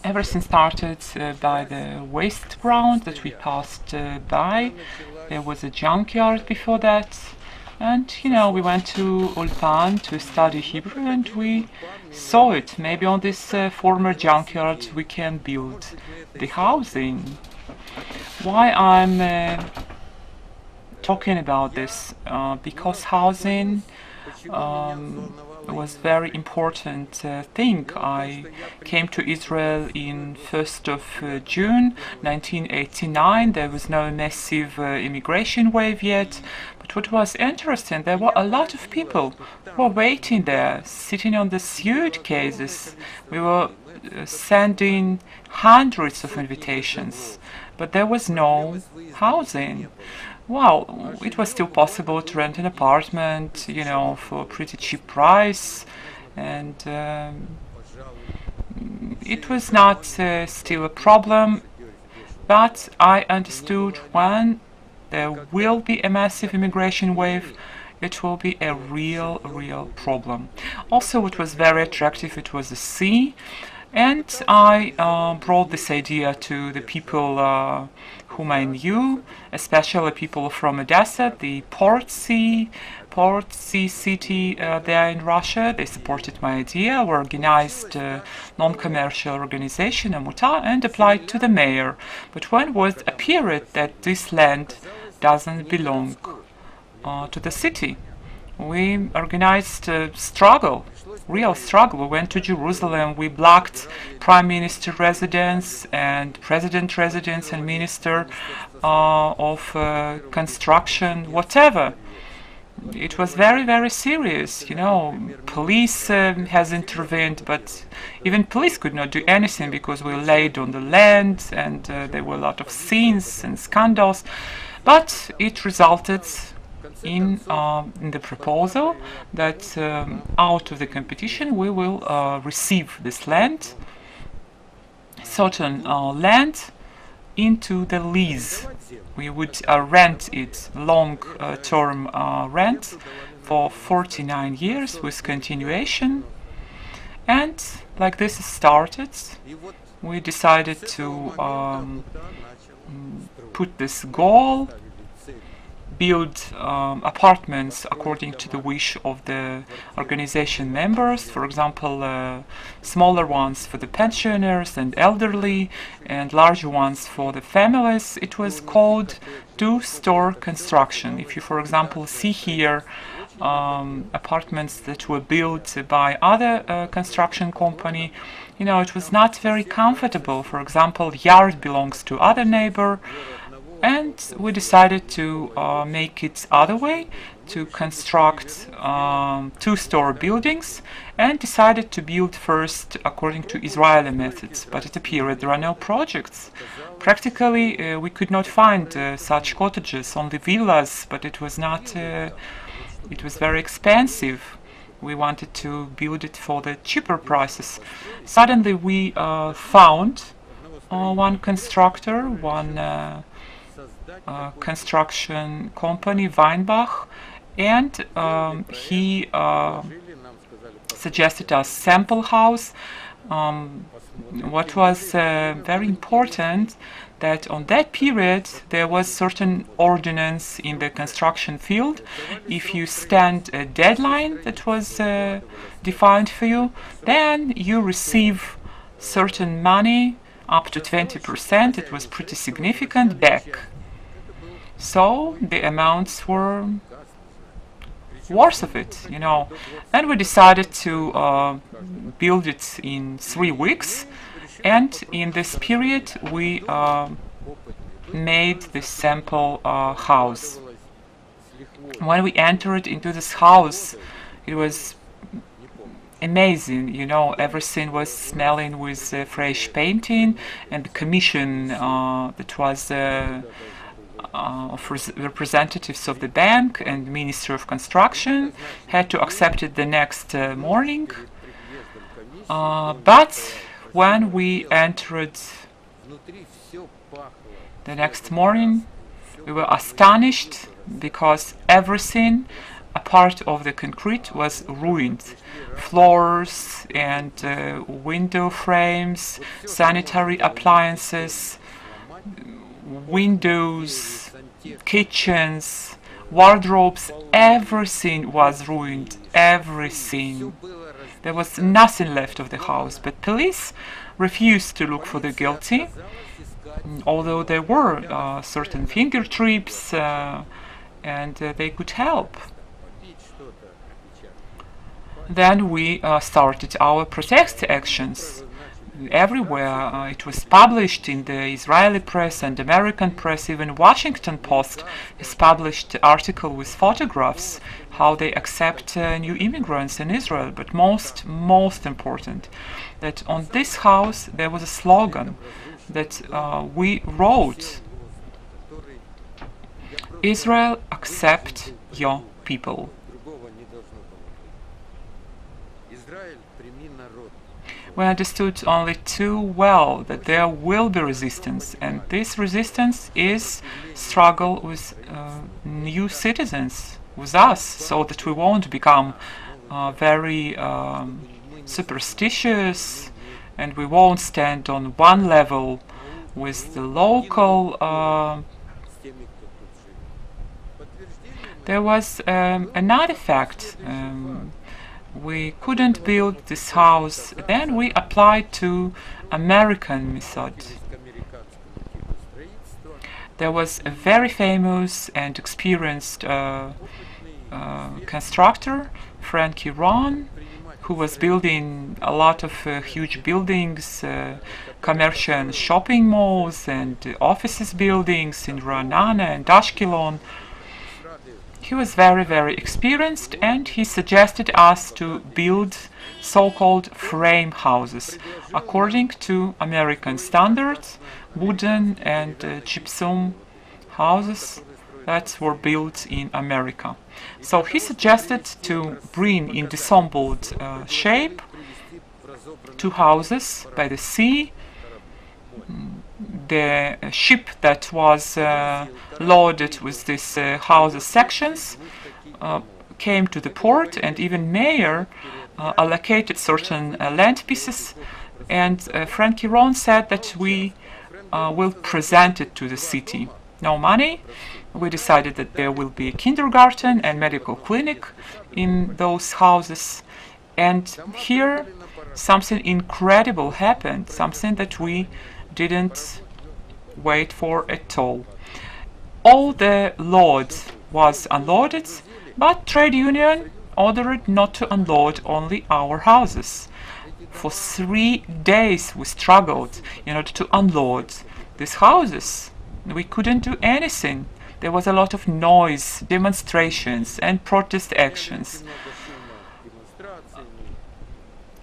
Everything started by the waste ground that we passed by. There was a junkyard before that, and we went to Ulpan to study Hebrew, and we saw it. Maybe on this former junkyard we can build the housing. Why I'm talking about this? Because housing was very important thing. I came to Israel in 1st of June 1989. There was no massive immigration wave yet, but what was interesting, there were a lot of people who were waiting there, sitting on the suitcases. We were sending hundreds of invitations, but there was no housing. Well, it was still possible to rent an apartment, for a pretty cheap price, and it was not still a problem, but I understood when there will be a massive immigration wave, it will be a real problem. Also, it was very attractive, it was the sea, and I brought this idea to the people whom I knew, especially people from Odessa, the port sea city there in Russia. They supported my idea. We organized a non-commercial organization, a muta, and applied to the mayor. But when was a period that this land doesn't belong to the city, we organized a struggle, real struggle. We went to Jerusalem, we blocked Prime Minister residence and President residence and Minister of Construction, whatever. It was very serious, Police has intervened, but even police could not do anything because we laid on the land, and there were a lot of scenes and scandals. But it resulted in the proposal that out of the competition we will receive this land, certain land, into the lease. We would rent it, long-term rent, for 49 years with continuation. And like this started, we decided to put this goal, build apartments according to the wish of the organization members. For example, smaller ones for the pensioners and elderly, and larger ones for the families. It was called two-store construction. If you, for example, see here apartments that were built by other construction company, it was not very comfortable. For example, yard belongs to other neighbor, and we decided to make it other way, to construct two-store buildings, and decided to build first according to Israeli methods. But at a period there are no projects. Practically we could not find such cottages, only villas, but it was not, it was very expensive. We wanted to build it for the cheaper prices. Suddenly we found one constructor, one construction company, Weinbach, and he suggested us sample house. What was very important, that on that period there was certain ordinance in the construction field. If you stand a deadline that was defined for you, then you receive certain money, up to 20%, it was pretty significant, back. So the amounts were worth of it, And we decided to build it in 3 weeks, and in this period we made this sample house. When we entered into this house, it was amazing, everything was smelling with fresh painting, and the commission that was of representatives of the bank and Ministry of Construction had to accept it the next morning. But when we entered the next morning, we were astonished because everything a part of the concrete was ruined. Floors and window frames, sanitary appliances, windows, kitchens, wardrobes, everything was ruined, everything. There was nothing left of the house, but police refused to look for the guilty, although there were certain fingerprints and they could help. Then we started our protest actions. Everywhere it was published in the Israeli press and American press. Even Washington Post has published an article with photographs how they accept new immigrants in Israel. But most important, that on this house there was a slogan that we wrote: Israel, accept your people. We understood only too well that there will be resistance, and this resistance is struggle with new citizens, with us, so that we won't become very superstitious, and we won't stand on one level with the local. There was another fact. We couldn't build this house. Then we applied to American method. There was a very famous and experienced constructor, Frankie Ron, who was building a lot of huge buildings, commercial and shopping malls and offices buildings in Ra'anana and Ashkelon. He was very experienced, and he suggested us to build so-called frame houses according to American standards, wooden and gypsum houses that were built in America. So he suggested to bring in disassembled shape 2 houses by the sea. The ship that was loaded with these houses sections came to the port, and even mayor allocated certain land pieces, and Frankie Ron said that we will present it to the city. No money. We decided that there will be a kindergarten and medical clinic in those houses, and here something incredible happened, something that we didn't wait for at all. All the load was unloaded, but trade union ordered not to unload only our houses. For 3 days we struggled in order to unload these houses. We couldn't do anything. There was a lot of noise, demonstrations and protest actions.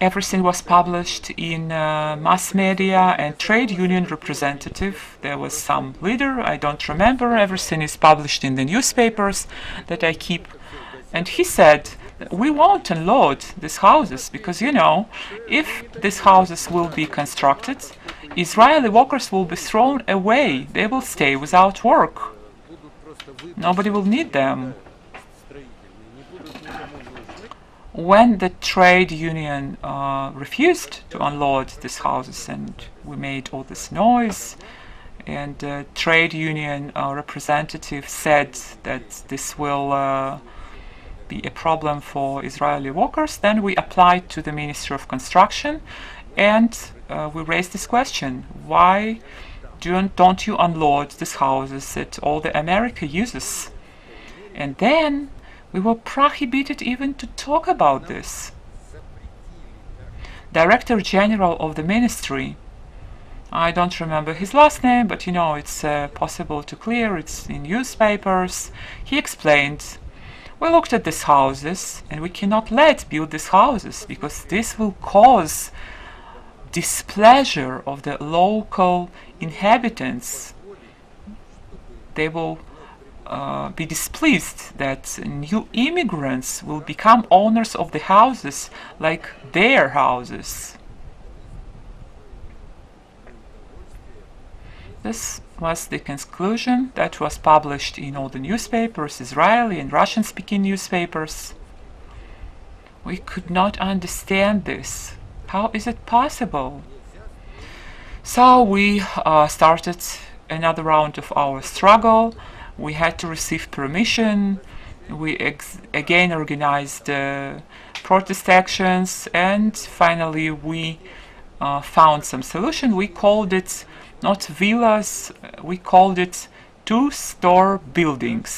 Everything was published in mass media and trade union representative. There was some leader, I don't remember. Everything is published in the newspapers that I keep. And he said, we won't unload these houses because, you know, if these houses will be constructed, Israeli workers will be thrown away. They will stay without work. Nobody will need them. When the trade union refused to unload these houses, and we made all this noise, and the trade union representative said that this will be a problem for Israeli workers, then we applied to the Ministry of Construction, and we raised this question: why don't you unload these houses that all the America uses? And then we were prohibited even to talk about this. Director General of the ministry, I don't remember his last name, but you know, it's possible to clear, it's in newspapers. He explained, we looked at these houses and we cannot build these houses because this will cause displeasure of the local inhabitants. They will be displeased that new immigrants will become owners of the houses like their houses. This was the conclusion that was published in all the newspapers, Israeli and Russian-speaking newspapers. We could not understand this. How is it possible? So we started another round of our struggle. We had to receive permission. We again organized protest actions, and finally we found some solution. We called it not villas, we called it two-store buildings.